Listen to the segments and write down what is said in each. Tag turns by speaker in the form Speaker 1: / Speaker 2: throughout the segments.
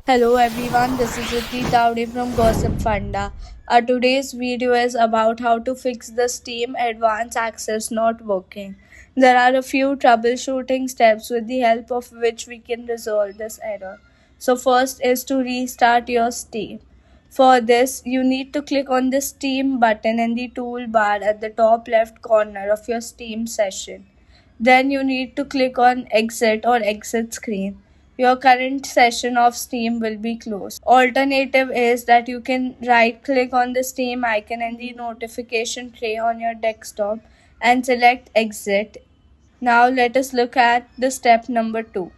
Speaker 1: Hello everyone, this is Ritti Tawde from Gossipfunda. Today's video is about how to fix the Steam Advanced Access not working. There are a few troubleshooting steps with the help of which we can resolve this error. So first is to restart your Steam. For this, you need to click on the Steam button in the toolbar at the top left corner of your Steam session. Then you need to click on exit or exit screen. Your current session of Steam will be closed. Alternative is that you can right click on the Steam icon in the notification tray on your desktop and select exit. Now let us look at the step number 2.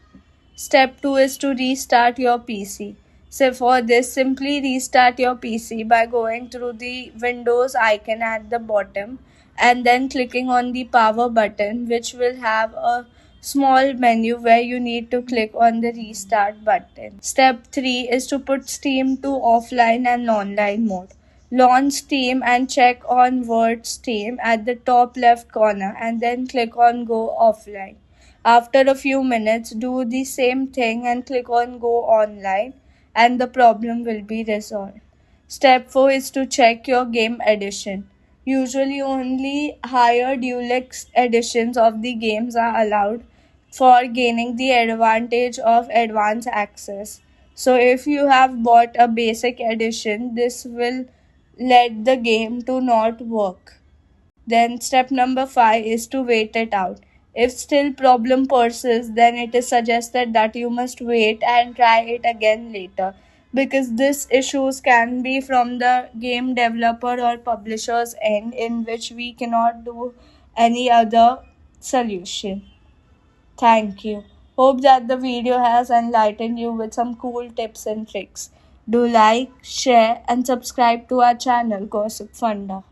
Speaker 1: Step 2 is to restart your PC. So for this, simply restart your PC by going through the Windows icon at the bottom and then clicking on the power button, which will have a small menu where you need to click on the restart button. Step 3 is to put Steam to offline and online mode. Launch Steam and check on Word Steam at the top left corner and then click on Go Offline. After a few minutes, do the same thing and click on Go Online, and the problem will be resolved. Step 4 is to check your game edition. Usually, only higher deluxe editions of the games are allowed for gaining the advantage of advanced access. So, if you have bought a basic edition, this will let the game to not work. Then step number 5 is to wait it out. If still problem persists, then it is suggested that you must wait and try it again later, because these issues can be from the game developer or publisher's end, in which we cannot do any other solution. Thank you. Hope that the video has enlightened you with some cool tips and tricks. Do like, share and subscribe to our channel Gossip Funda.